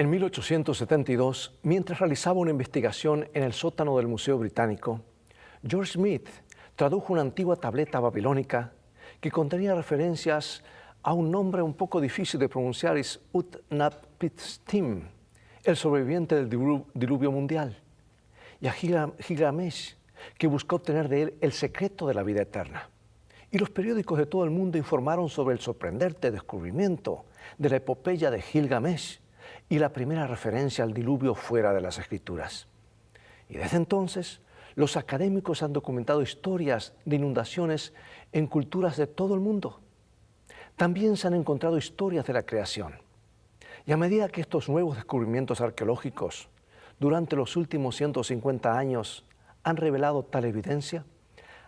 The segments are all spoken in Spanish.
En 1872, mientras realizaba una investigación en el sótano del Museo Británico, George Smith tradujo una antigua tableta babilónica que contenía referencias a un nombre un poco difícil de pronunciar, es Utnapishtim, el sobreviviente del diluvio mundial, y a Gilgamesh, que buscó obtener de él el secreto de la vida eterna. Y los periódicos de todo el mundo informaron sobre el sorprendente descubrimiento de la epopeya de Gilgamesh y la primera referencia al diluvio fuera de las Escrituras. Y desde entonces, los académicos han documentado historias de inundaciones en culturas de todo el mundo. También se han encontrado historias de la creación. Y a medida que estos nuevos descubrimientos arqueológicos durante los últimos 150 años han revelado tal evidencia,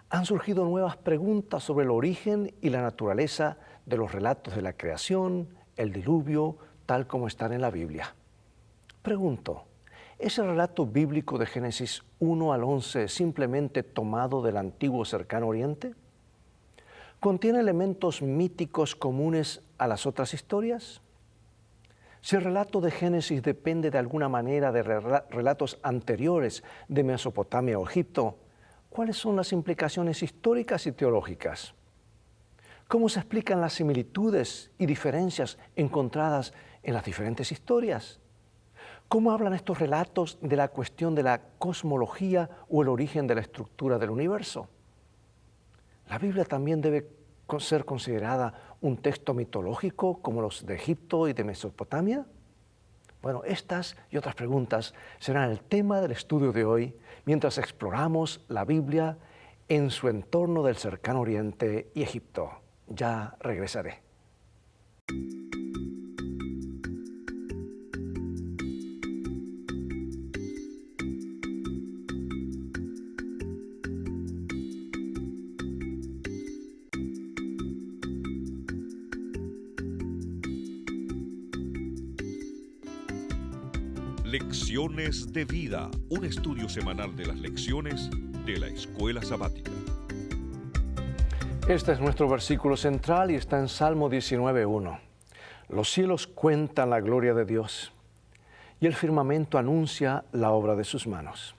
han surgido nuevas preguntas sobre el origen y la naturaleza de los relatos de la creación, el diluvio, tal como están en la Biblia. Pregunto, ¿es el relato bíblico de Génesis 1 al 11 simplemente tomado del antiguo cercano Oriente? ¿Contiene elementos míticos comunes a las otras historias? Si el relato de Génesis depende de alguna manera de relatos anteriores de Mesopotamia o Egipto, ¿cuáles son las implicaciones históricas y teológicas? ¿Cómo se explican las similitudes y diferencias encontradas en las diferentes historias? ¿Cómo hablan estos relatos de la cuestión de la cosmología o el origen de la estructura del universo? ¿La Biblia también debe ser considerada un texto mitológico como los de Egipto y de Mesopotamia? Bueno, estas y otras preguntas serán el tema del estudio de hoy mientras exploramos la Biblia en su entorno del cercano Oriente y Egipto. Ya regresaré. Lecciones de Vida, un estudio semanal de las lecciones de la Escuela Sabática. Este es nuestro versículo central y está en Salmo 19:1. Los cielos cuentan la gloria de Dios y el firmamento anuncia la obra de sus manos.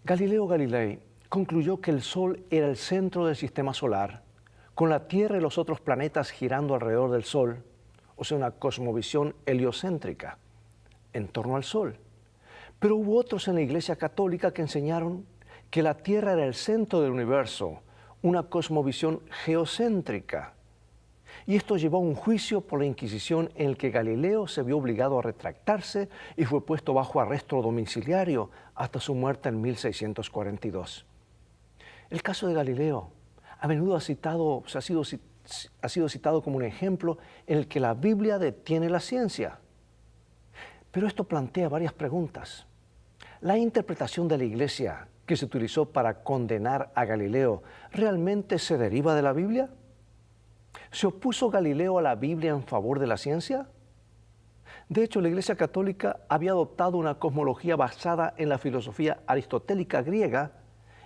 Galileo Galilei concluyó que el Sol era el centro del sistema solar, con la Tierra y los otros planetas girando alrededor del Sol, o sea, una cosmovisión heliocéntrica en torno al Sol. Pero hubo otros en la Iglesia Católica que enseñaron que la Tierra era el centro del universo, una cosmovisión geocéntrica. Y esto llevó a un juicio por la Inquisición en el que Galileo se vio obligado a retractarse y fue puesto bajo arresto domiciliario hasta su muerte en 1642. El caso de Galileo a menudo ha sido citado como un ejemplo en el que la Biblia detiene la ciencia. Pero esto plantea varias preguntas. ¿La interpretación de la Iglesia que se utilizó para condenar a Galileo realmente se deriva de la Biblia? ¿Se opuso Galileo a la Biblia en favor de la ciencia? De hecho, la Iglesia Católica había adoptado una cosmología basada en la filosofía aristotélica griega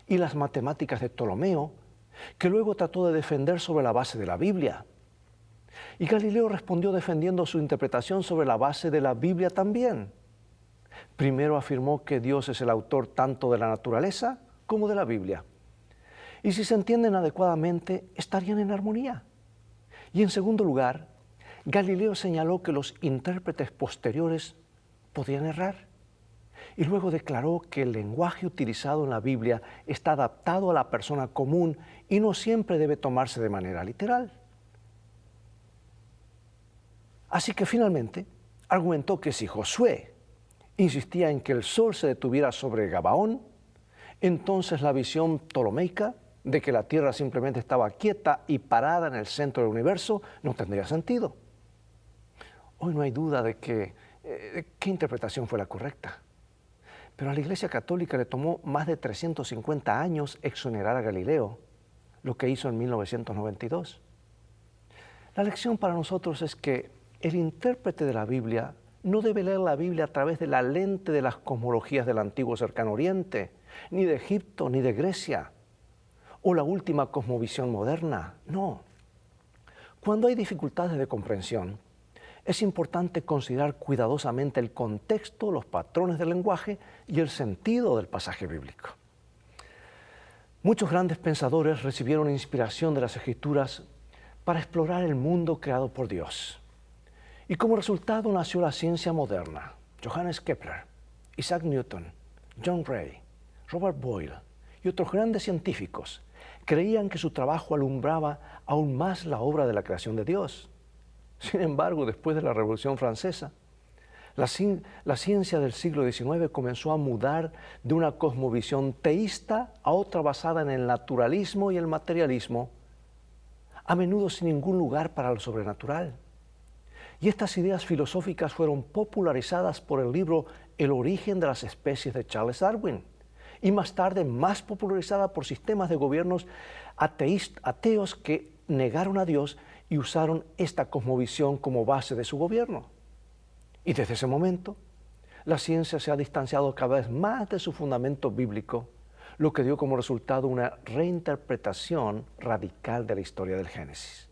y las matemáticas de Ptolomeo, que luego trató de defender sobre la base de la Biblia. Y Galileo respondió defendiendo su interpretación sobre la base de la Biblia también. Primero afirmó que Dios es el autor tanto de la naturaleza como de la Biblia. Y si se entienden adecuadamente, estarían en armonía. Y en segundo lugar, Galileo señaló que los intérpretes posteriores podían errar. Y luego declaró que el lenguaje utilizado en la Biblia está adaptado a la persona común y no siempre debe tomarse de manera literal. Así que finalmente argumentó que si Josué insistía en que el sol se detuviera sobre Gabaón, entonces la visión ptolomeica de que la Tierra simplemente estaba quieta y parada en el centro del universo no tendría sentido. Hoy no hay duda de qué interpretación fue la correcta. Pero a la Iglesia Católica le tomó más de 350 años exonerar a Galileo, lo que hizo en 1992. La lección para nosotros es que el intérprete de la Biblia no debe leer la Biblia a través de la lente de las cosmologías del antiguo cercano Oriente, ni de Egipto, ni de Grecia, o la última cosmovisión moderna. No. Cuando hay dificultades de comprensión, es importante considerar cuidadosamente el contexto, los patrones del lenguaje y el sentido del pasaje bíblico. Muchos grandes pensadores recibieron inspiración de las Escrituras para explorar el mundo creado por Dios. Y como resultado nació la ciencia moderna. Johannes Kepler, Isaac Newton, John Gray, Robert Boyle y otros grandes científicos creían que su trabajo alumbraba aún más la obra de la creación de Dios. Sin embargo, después de la Revolución Francesa, la ciencia del siglo XIX comenzó a mudar de una cosmovisión teísta a otra basada en el naturalismo y el materialismo, a menudo sin ningún lugar para lo sobrenatural. Y estas ideas filosóficas fueron popularizadas por el libro El origen de las especies de Charles Darwin, y más tarde más popularizada por sistemas de gobiernos ateos que negaron a Dios y usaron esta cosmovisión como base de su gobierno. Y desde ese momento, la ciencia se ha distanciado cada vez más de su fundamento bíblico, lo que dio como resultado una reinterpretación radical de la historia del Génesis.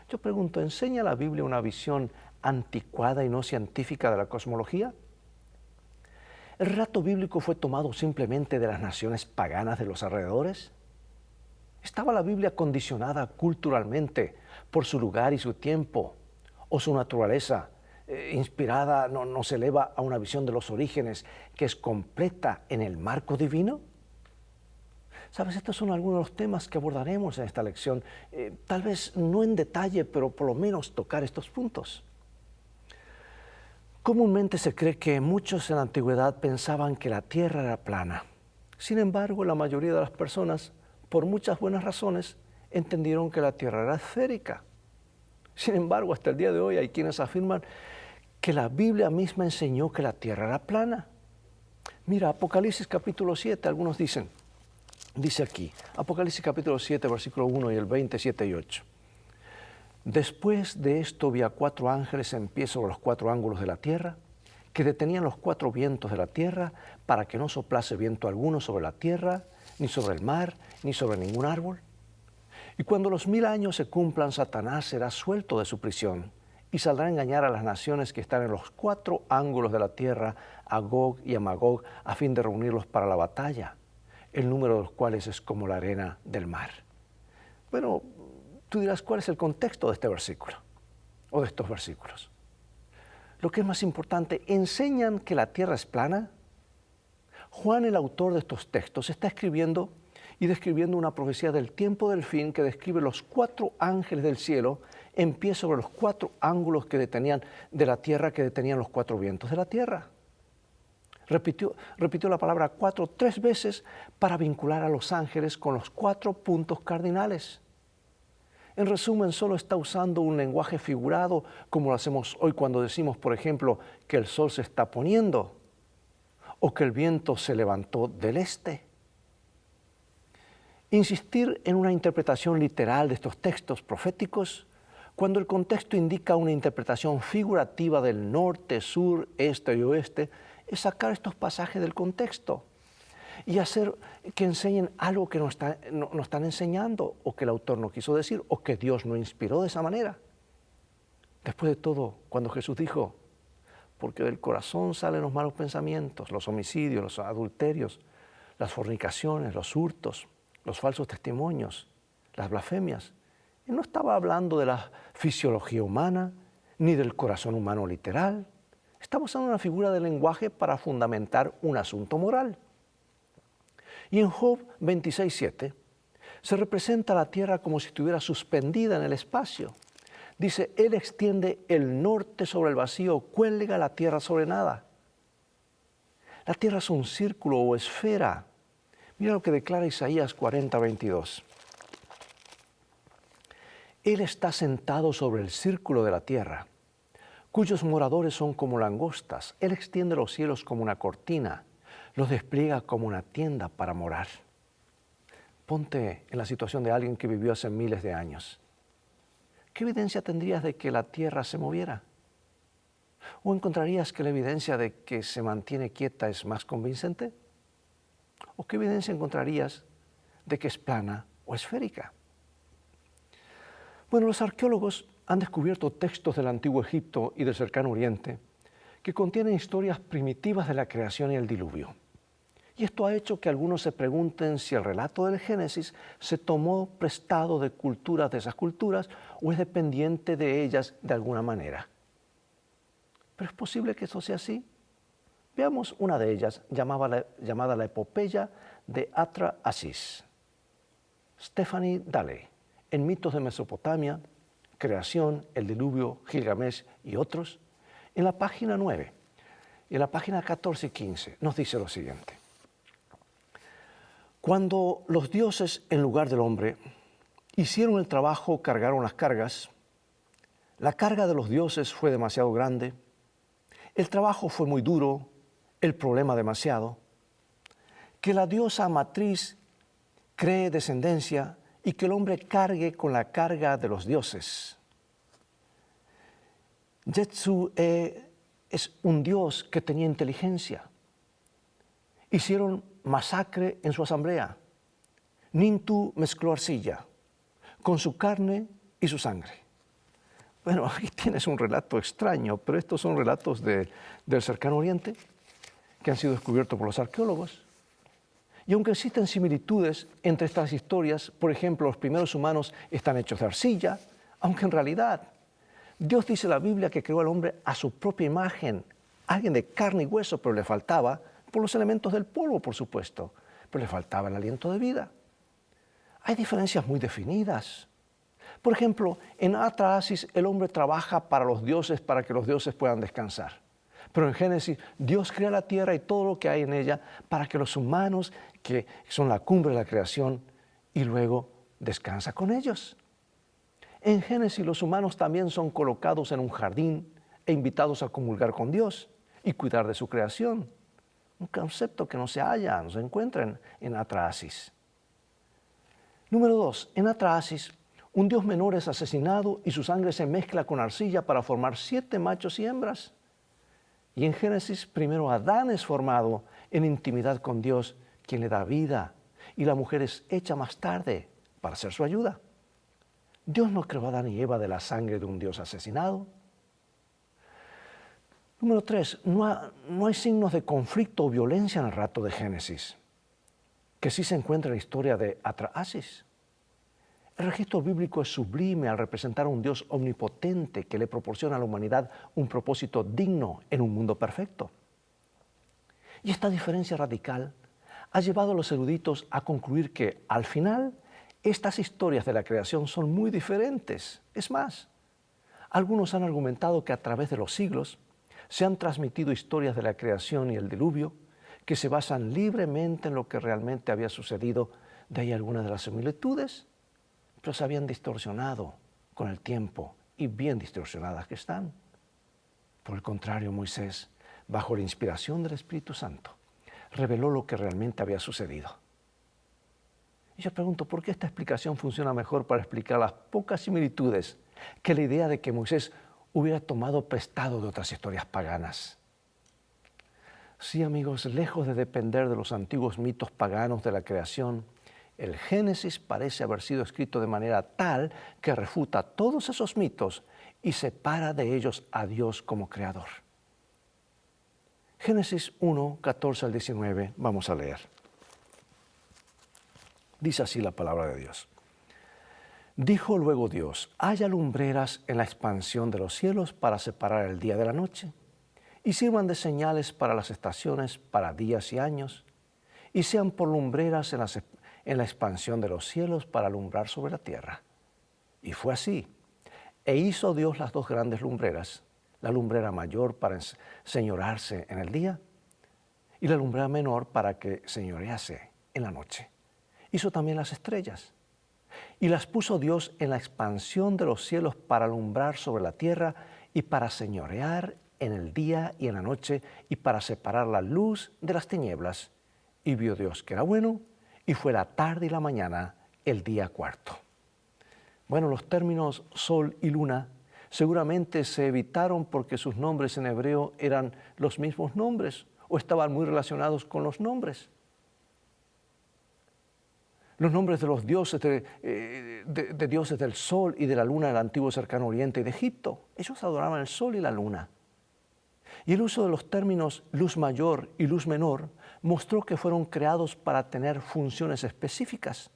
Yo pregunto, ¿enseña la Biblia una visión anticuada y no científica de la cosmología? ¿El relato bíblico fue tomado simplemente de las naciones paganas de los alrededores? ¿Estaba la Biblia condicionada culturalmente por su lugar y su tiempo, o su naturaleza inspirada nos eleva a una visión de los orígenes que es completa en el marco divino? Sabes, estos son algunos de los temas que abordaremos en esta lección, tal vez no en detalle, pero por lo menos tocar estos puntos. Comúnmente se cree que muchos en la antigüedad pensaban que la tierra era plana. Sin embargo, la mayoría de las personas, por muchas buenas razones, entendieron que la tierra era esférica. Sin embargo, hasta el día de hoy hay quienes afirman que la Biblia misma enseñó que la tierra era plana. Mira, Apocalipsis capítulo 7, algunos dicen, dice aquí, Apocalipsis capítulo 7, versículo 1 y el 27 y 8. Después de esto vi a 4 ángeles en pie sobre los 4 ángulos de la tierra, que detenían los 4 vientos de la tierra para que no soplase viento alguno sobre la tierra, ni sobre el mar, ni sobre ningún árbol. Y cuando los 1000 años se cumplan, Satanás será suelto de su prisión y saldrá a engañar a las naciones que están en los 4 ángulos de la tierra, a Gog y a Magog, a fin de reunirlos para la batalla, el número de los cuales es como la arena del mar. Bueno, tú dirás, ¿cuál es el contexto de este versículo o de estos versículos? Lo que es más importante, ¿enseñan que la tierra es plana? Juan, el autor de estos textos, está escribiendo y describiendo una profecía del tiempo del fin que describe los 4 ángeles del cielo en pie sobre los 4 ángulos que detenían de la tierra, que detenían los 4 vientos de la tierra. Repitió la palabra 4 3 veces para vincular a los ángeles con los 4 puntos cardinales. En resumen, solo está usando un lenguaje figurado como lo hacemos hoy cuando decimos, por ejemplo, que el sol se está poniendo o que el viento se levantó del este. Insistir en una interpretación literal de estos textos proféticos cuando el contexto indica una interpretación figurativa del norte, sur, este y oeste, es sacar estos pasajes del contexto y hacer que enseñen algo que no están enseñando, o que el autor no quiso decir, o que Dios no inspiró de esa manera. Después de todo, cuando Jesús dijo, porque del corazón salen los malos pensamientos, los homicidios, los adulterios, las fornicaciones, los hurtos, los falsos testimonios, las blasfemias, Él no estaba hablando de la fisiología humana, ni del corazón humano literal. Estaba usando una figura de lenguaje para fundamentar un asunto moral. Y en Job 26:7 se representa la tierra como si estuviera suspendida en el espacio. Dice, Él extiende el norte sobre el vacío, cuelga la tierra sobre nada. La tierra es un círculo o esfera. Mira lo que declara Isaías 40:22. Él está sentado sobre el círculo de la tierra, cuyos moradores son como langostas. Él extiende los cielos como una cortina, los despliega como una tienda para morar. Ponte en la situación de alguien que vivió hace miles de años. ¿Qué evidencia tendrías de que la tierra se moviera? ¿O encontrarías que la evidencia de que se mantiene quieta es más convincente? ¿O qué evidencia encontrarías de que es plana o esférica? Bueno, los arqueólogos han descubierto textos del Antiguo Egipto y del Cercano Oriente que contienen historias primitivas de la creación y el diluvio. Y esto ha hecho que algunos se pregunten si el relato del Génesis se tomó prestado de culturas de esas culturas o es dependiente de ellas de alguna manera. ¿Pero es posible que eso sea así? Veamos una de ellas, llamada la Epopeya de Atra-Asis. Stephanie Dalley, en Mitos de Mesopotamia, Creación, el Diluvio, Gilgamesh y otros, en la página 9 y en la página 14 y 15 nos dice lo siguiente. Cuando los dioses, en lugar del hombre, hicieron el trabajo, cargaron las cargas, la carga de los dioses fue demasiado grande, el trabajo fue muy duro, el problema demasiado, que la diosa matriz cree descendencia y que el hombre cargue con la carga de los dioses. Yetsu-e es un dios que tenía inteligencia. Hicieron masacre en su asamblea. Nintu mezcló arcilla con su carne y su sangre. Bueno, aquí tienes un relato extraño, pero estos son relatos del Cercano Oriente que han sido descubiertos por los arqueólogos. Y aunque existen similitudes entre estas historias, por ejemplo, los primeros humanos están hechos de arcilla, aunque en realidad Dios dice en la Biblia que creó al hombre a su propia imagen, alguien de carne y hueso, pero le faltaba, por los elementos del polvo, por supuesto, pero le faltaba el aliento de vida. Hay diferencias muy definidas. Por ejemplo, en Atra-Asis el hombre trabaja para los dioses para que los dioses puedan descansar. Pero en Génesis, Dios crea la tierra y todo lo que hay en ella para que los humanos, que son la cumbre de la creación, y luego descansa con ellos. En Génesis, los humanos también son colocados en un jardín e invitados a comulgar con Dios y cuidar de su creación. Un concepto que no se halla, no se encuentra en Atra-Asis. Número 2. En Atra-Asis, un dios menor es asesinado y su sangre se mezcla con arcilla para formar 7 machos y hembras. Y en Génesis, primero Adán es formado en intimidad con Dios, quien le da vida, y la mujer es hecha más tarde para ser su ayuda. Dios no creó a Adán y Eva de la sangre de un dios asesinado. Número 3, no hay signos de conflicto o violencia en el relato de Génesis, que sí se encuentra en la historia de Atra-Asis. El registro bíblico es sublime al representar a un Dios omnipotente que le proporciona a la humanidad un propósito digno en un mundo perfecto. Y esta diferencia radical ha llevado a los eruditos a concluir que, al final, estas historias de la creación son muy diferentes. Es más, algunos han argumentado que a través de los siglos se han transmitido historias de la creación y el diluvio que se basan libremente en lo que realmente había sucedido. De ahí algunas de las similitudes, pero se habían distorsionado con el tiempo y bien distorsionadas que están. Por el contrario, Moisés, bajo la inspiración del Espíritu Santo, reveló lo que realmente había sucedido. Y yo pregunto, ¿por qué esta explicación funciona mejor para explicar las pocas similitudes que la idea de que Moisés hubiera tomado prestado de otras historias paganas? Sí, amigos, lejos de depender de los antiguos mitos paganos de la creación, el Génesis parece haber sido escrito de manera tal que refuta todos esos mitos y separa de ellos a Dios como creador. Génesis 1, 14 al 19, vamos a leer. Dice así la palabra de Dios. Dijo luego Dios, haya lumbreras en la expansión de los cielos para separar el día de la noche, y sirvan de señales para las estaciones, para días y años, y sean por lumbreras en la expansión de los cielos para alumbrar sobre la tierra. Y fue así. E hizo Dios las 2 grandes lumbreras, la lumbrera mayor para señorearse en el día y la lumbrera menor para que señorease en la noche. Hizo también las estrellas y las puso Dios en la expansión de los cielos para alumbrar sobre la tierra y para señorear en el día y en la noche y para separar la luz de las tinieblas. Y vio Dios que era bueno, y fue la tarde y la mañana el día cuarto. Bueno, los términos sol y luna seguramente se evitaron porque sus nombres en hebreo eran los mismos nombres o estaban muy relacionados con los nombres. los nombres de los dioses, de dioses del sol y de la luna del antiguo cercano oriente y de Egipto. Ellos adoraban el sol y la luna. Y el uso de los términos luz mayor y luz menor mostró que fueron creados para tener funciones específicas.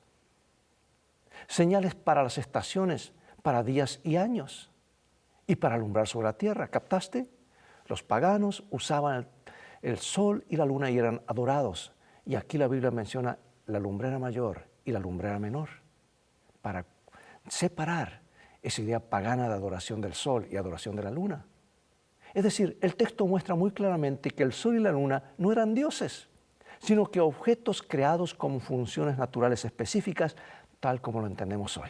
Señales para las estaciones, para días y años, y para alumbrar sobre la tierra. ¿Captaste? Los paganos usaban el sol y la luna y eran adorados. Y aquí la Biblia menciona la lumbrera mayor y la lumbrera menor para separar esa idea pagana de adoración del sol y adoración de la luna. Es decir, el texto muestra muy claramente que el sol y la luna no eran dioses, sino que objetos creados con funciones naturales específicas, tal como lo entendemos hoy.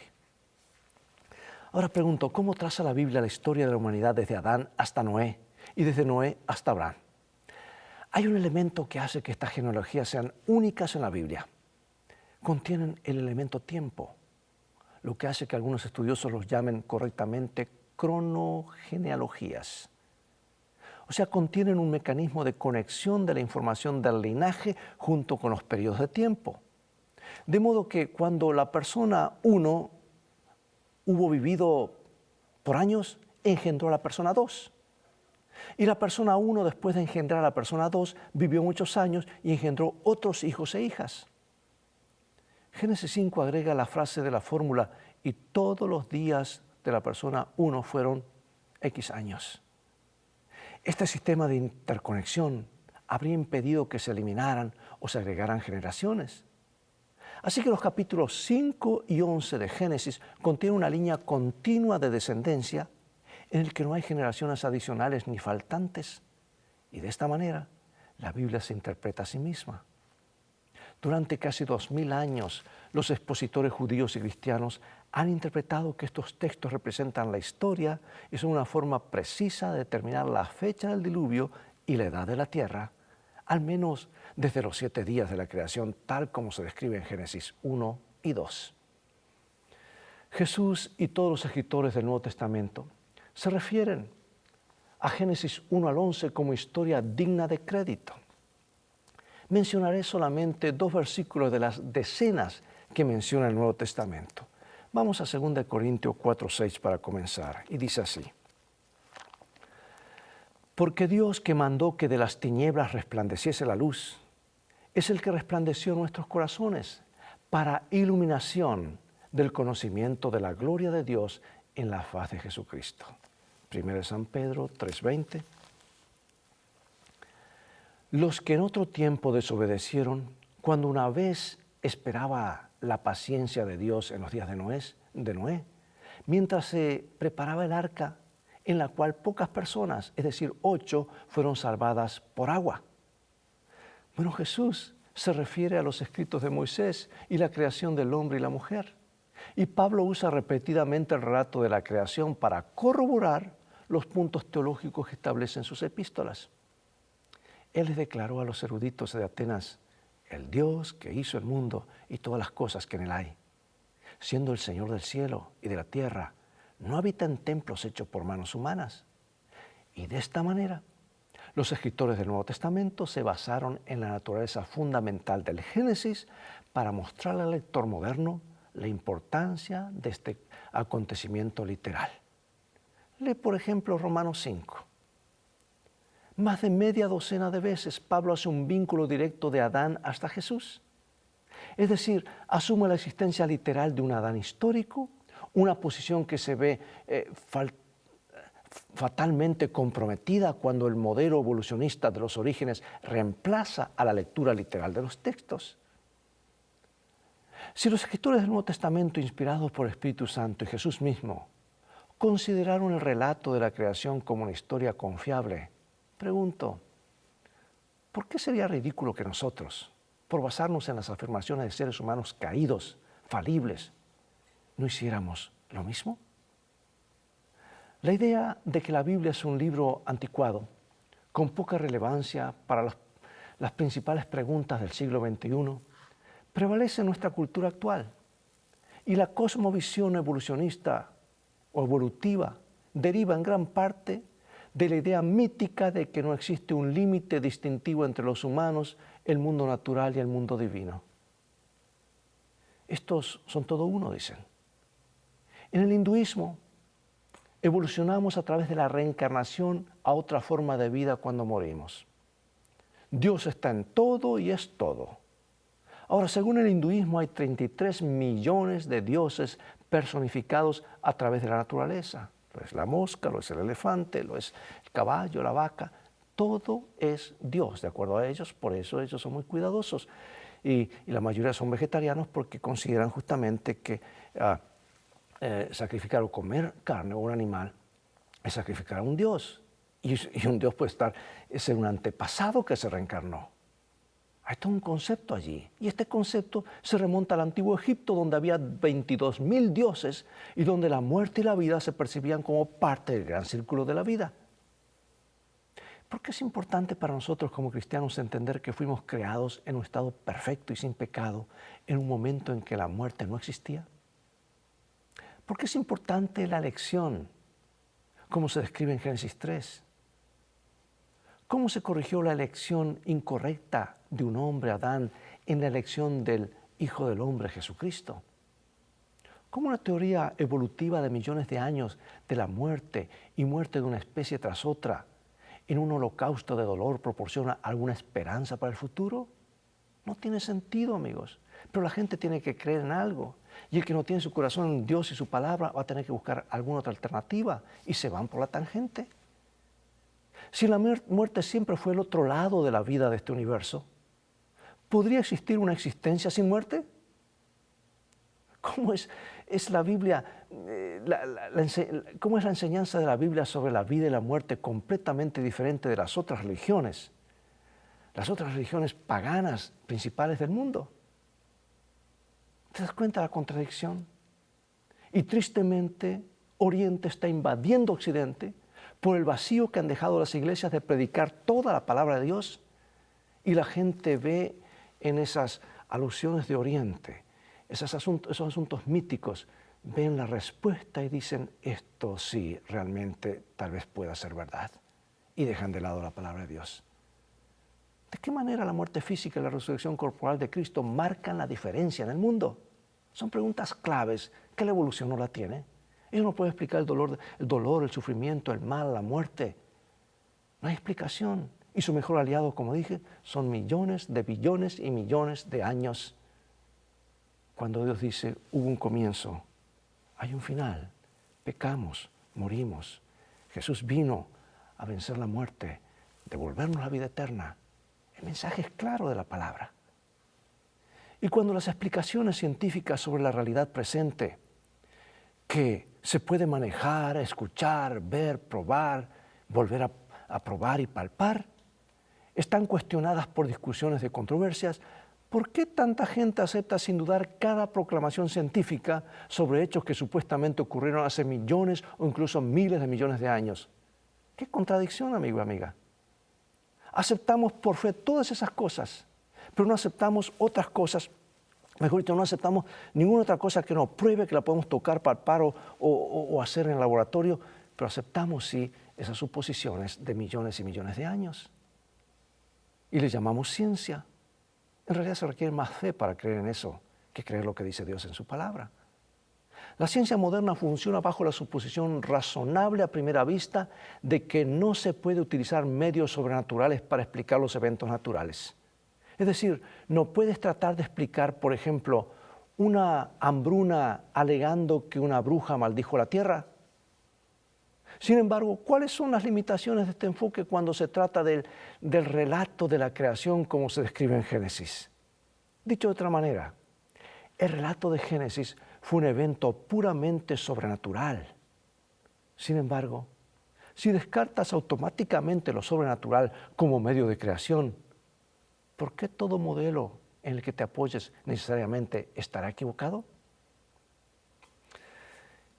Ahora pregunto, ¿cómo traza la Biblia la historia de la humanidad desde Adán hasta Noé y desde Noé hasta Abraham? Hay un elemento que hace que estas genealogías sean únicas en la Biblia. Contienen el elemento tiempo, lo que hace que algunos estudiosos los llamen correctamente cronogenealogías. O sea, contienen un mecanismo de conexión de la información del linaje junto con los periodos de tiempo. De modo que cuando la persona 1 hubo vivido por años, engendró a la persona 2. Y la persona 1, después de engendrar a la persona 2, vivió muchos años y engendró otros hijos e hijas. Génesis 5 agrega la frase de la fórmula, y todos los días de la persona 1 fueron X años. Este sistema de interconexión habría impedido que se eliminaran o se agregaran generaciones. Así que los capítulos 5 y 11 de Génesis contienen una línea continua de descendencia en el que no hay generaciones adicionales ni faltantes. Y de esta manera, la Biblia se interpreta a sí misma. Durante casi 2000 años, los expositores judíos y cristianos han interpretado que estos textos representan la historia y son una forma precisa de determinar la fecha del diluvio y la edad de la tierra, al menos desde los 7 días de la creación, tal como se describe en Génesis 1 y 2. Jesús y todos los escritores del Nuevo Testamento se refieren a Génesis 1 al 11 como historia digna de crédito. Mencionaré solamente 2 versículos de las decenas que menciona el Nuevo Testamento. Vamos a 2 Corintios 4:6 para comenzar, y dice así: Porque Dios, que mandó que de las tinieblas resplandeciese la luz, es el que resplandeció en nuestros corazones para iluminación del conocimiento de la gloria de Dios en la faz de Jesucristo. 1 San Pedro 3:20. Los que en otro tiempo desobedecieron, cuando una vez esperaba la paciencia de Dios en los días de Noé, mientras se preparaba el arca, en la cual pocas personas, es decir, 8, fueron salvadas por agua. Bueno, Jesús se refiere a los escritos de Moisés y la creación del hombre y la mujer. Y Pablo usa repetidamente el relato de la creación para corroborar los puntos teológicos que establecen sus epístolas. Él les declaró a los eruditos de Atenas el Dios que hizo el mundo y todas las cosas que en él hay. Siendo el Señor del cielo y de la tierra, no habita en templos hechos por manos humanas. Y de esta manera, los escritores del Nuevo Testamento se basaron en la naturaleza fundamental del Génesis para mostrarle al lector moderno la importancia de este acontecimiento literal. Lee, por ejemplo, Romanos 5. Más de media docena de veces Pablo hace un vínculo directo de Adán hasta Jesús. Es decir, asume la existencia literal de un Adán histórico, una posición que se ve fatalmente comprometida cuando el modelo evolucionista de los orígenes reemplaza a la lectura literal de los textos. Si los escritores del Nuevo Testamento, inspirados por el Espíritu Santo y Jesús mismo, consideraron el relato de la creación como una historia confiable, pregunto, ¿por qué sería ridículo que nosotros, por basarnos en las afirmaciones de seres humanos caídos, falibles, no hiciéramos lo mismo? La idea de que la Biblia es un libro anticuado, con poca relevancia para las principales preguntas del siglo XXI, prevalece en nuestra cultura actual. Y la cosmovisión evolucionista o evolutiva deriva en gran parte de la idea mítica de que no existe un límite distintivo entre los humanos, el mundo natural y el mundo divino. estos son todo uno, dicen. En el hinduismo, evolucionamos a través de la reencarnación a otra forma de vida cuando morimos. Dios está en todo y es todo. Ahora, según el hinduismo, hay 33 millones de dioses personificados a través de la naturaleza. Lo es la mosca, lo es el elefante, lo es el caballo, la vaca. Todo es Dios, de acuerdo a ellos. Por eso ellos son muy cuidadosos. Y la mayoría son vegetarianos porque consideran justamente que sacrificar o comer carne o un animal es sacrificar a un Dios. Y un Dios puede ser un antepasado que se reencarnó. Hay todo un concepto allí. Y este concepto se remonta al antiguo Egipto, donde había 22.000 dioses y donde la muerte y la vida se percibían como parte del gran círculo de la vida. ¿Por qué es importante para nosotros como cristianos entender que fuimos creados en un estado perfecto y sin pecado en un momento en que la muerte no existía? ¿Por qué es importante la elección, como se describe en Génesis 3? ¿Cómo se corrigió la elección incorrecta de un hombre, Adán, en la elección del Hijo del Hombre, Jesucristo? ¿Cómo una teoría evolutiva de millones de años de la muerte y muerte de una especie tras otra en un holocausto de dolor proporciona alguna esperanza para el futuro? No tiene sentido, amigos. Pero la gente tiene que creer en algo. Y el que no tiene su corazón en Dios y su palabra va a tener que buscar alguna otra alternativa y se van por la tangente. Si la muerte siempre fue el otro lado de la vida de este universo, ¿podría existir una existencia sin muerte? ¿Cómo es la Biblia, cómo es la enseñanza de la Biblia sobre la vida y la muerte completamente diferente de las otras religiones paganas principales del mundo? ¿Te das cuenta de la contradicción? Y tristemente, Oriente está invadiendo Occidente por el vacío que han dejado las iglesias de predicar toda la palabra de Dios, y la gente ve en esas alusiones de Oriente, esos asuntos míticos, ven la respuesta y dicen, esto sí, realmente tal vez pueda ser verdad, y dejan de lado la palabra de Dios. ¿De qué manera la muerte física y la resurrección corporal de Cristo marcan la diferencia en el mundo? Son preguntas claves que la evolución no la tiene. Ella no puede explicar el dolor, el sufrimiento, el mal, la muerte. No hay explicación. Y su mejor aliado, como dije, son millones de billones y millones de años. Cuando Dios dice, hubo un comienzo, hay un final. Pecamos, morimos. Jesús vino a vencer la muerte, devolvernos la vida eterna. El mensaje es claro de la palabra. Y cuando las explicaciones científicas sobre la realidad presente, que se puede manejar, escuchar, ver, probar, volver a probar y palpar, están cuestionadas por discusiones de controversias, ¿por qué tanta gente acepta sin dudar cada proclamación científica sobre hechos que supuestamente ocurrieron hace millones o incluso miles de millones de años? ¡Qué contradicción, amigo y amiga! Aceptamos por fe todas esas cosas, pero no aceptamos otras cosas. Mejor dicho, no aceptamos ninguna otra cosa que nos pruebe que la podemos tocar, palpar o hacer en el laboratorio, pero aceptamos sí esas suposiciones de millones y millones de años. Y le llamamos ciencia. En realidad se requiere más fe para creer en eso que creer lo que dice Dios en su palabra. La ciencia moderna funciona bajo la suposición razonable a primera vista de que no se puede utilizar medios sobrenaturales para explicar los eventos naturales. Es decir, no puedes tratar de explicar, por ejemplo, una hambruna alegando que una bruja maldijo la tierra. Sin embargo, ¿cuáles son las limitaciones de este enfoque cuando se trata del relato de la creación como se describe en Génesis? Dicho de otra manera, el relato de Génesis fue un evento puramente sobrenatural. Sin embargo, si descartas automáticamente lo sobrenatural como medio de creación, ¿por qué todo modelo en el que te apoyes necesariamente estará equivocado?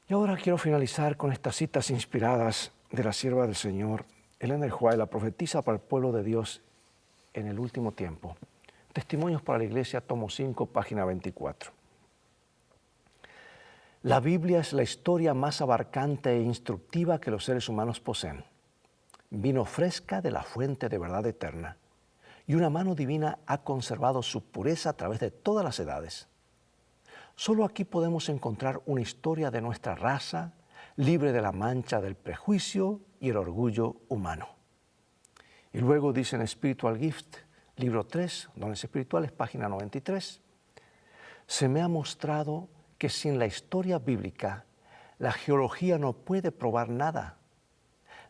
Y ahora quiero finalizar con estas citas inspiradas de la sierva del Señor, Ellen G. White, la profetisa para el pueblo de Dios en el último tiempo. Testimonios para la Iglesia, tomo 5, página 24. La Biblia es la historia más abarcante e instructiva que los seres humanos poseen. Vino fresca de la fuente de verdad eterna, y una mano divina ha conservado su pureza a través de todas las edades. Solo aquí podemos encontrar una historia de nuestra raza, libre de la mancha del prejuicio y el orgullo humano. Y luego dice en Spiritual Gift, libro 3, Dones Espirituales, página 93, se me ha mostrado que sin la historia bíblica, la geología no puede probar nada.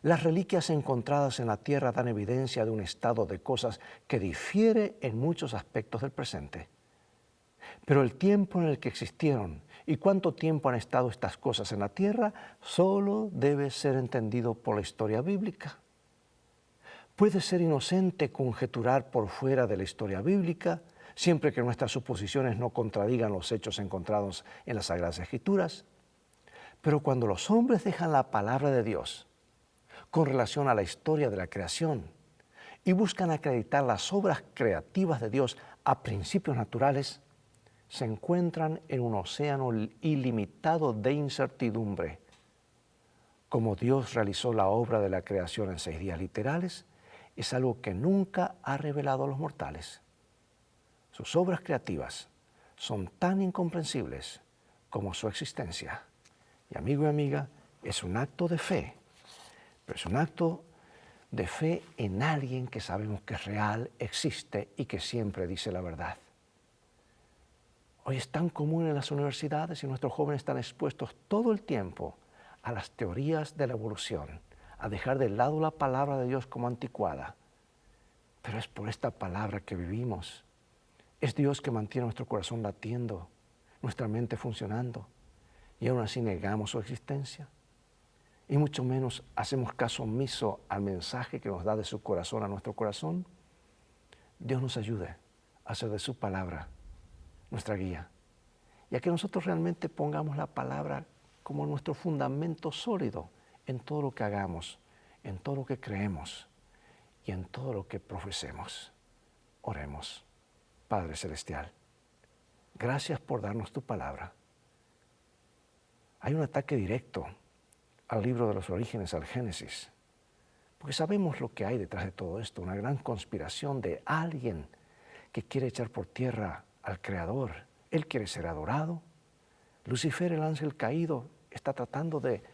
Las reliquias encontradas en la tierra dan evidencia de un estado de cosas que difiere en muchos aspectos del presente. Pero el tiempo en el que existieron y cuánto tiempo han estado estas cosas en la tierra solo debe ser entendido por la historia bíblica. Puede ser inocente conjeturar por fuera de la historia bíblica, siempre que nuestras suposiciones no contradigan los hechos encontrados en las Sagradas Escrituras. Pero cuando los hombres dejan la palabra de Dios con relación a la historia de la creación y buscan acreditar las obras creativas de Dios a principios naturales, se encuentran en un océano ilimitado de incertidumbre. Como Dios realizó la obra de la creación en 6 días literales, es algo que nunca ha revelado a los mortales. Sus obras creativas son tan incomprensibles como su existencia. Y amigo y amiga, es un acto de fe, pero es un acto de fe en alguien que sabemos que es real, existe y que siempre dice la verdad. Hoy es tan común en las universidades y nuestros jóvenes están expuestos todo el tiempo a las teorías de la evolución, a dejar de lado la palabra de Dios como anticuada. Pero es por esta palabra que vivimos. Es Dios que mantiene nuestro corazón latiendo, nuestra mente funcionando, y aún así negamos su existencia. Y mucho menos hacemos caso omiso al mensaje que nos da de su corazón a nuestro corazón. Dios nos ayude a hacer de su palabra nuestra guía, y a que nosotros realmente pongamos la palabra como nuestro fundamento sólido en todo lo que hagamos, en todo lo que creemos y en todo lo que profesemos. Oremos. Padre Celestial, gracias por darnos tu palabra. Hay un ataque directo al libro de los orígenes, al Génesis, porque sabemos lo que hay detrás de todo esto, una gran conspiración de alguien que quiere echar por tierra al Creador. Él quiere ser adorado. Lucifer, el ángel caído, está tratando de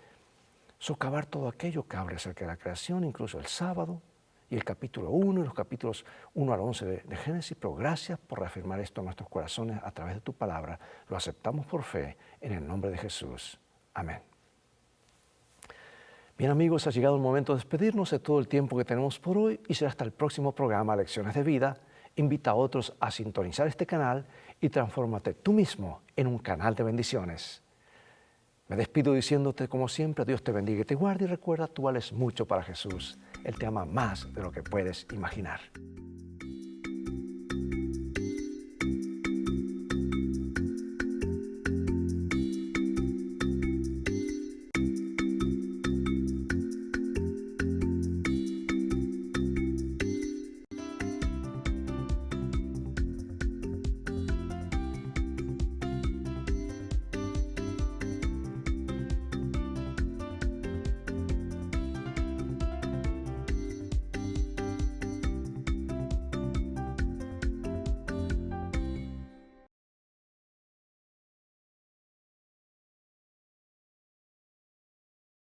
socavar todo aquello que habla acerca de la creación, incluso el sábado, y el capítulo 1 y los capítulos 1 al 11 de Génesis. Pero gracias por reafirmar esto en nuestros corazones a través de tu palabra. Lo aceptamos por fe en el nombre de Jesús. Amén. Bien amigos, ha llegado el momento de despedirnos de todo el tiempo que tenemos por hoy y será hasta el próximo programa Lecciones de Vida. Invita a otros a sintonizar este canal y transfórmate tú mismo en un canal de bendiciones. Me despido diciéndote como siempre, Dios te bendiga y te guarde, y recuerda, tú vales mucho para Jesús. Él te ama más de lo que puedes imaginar.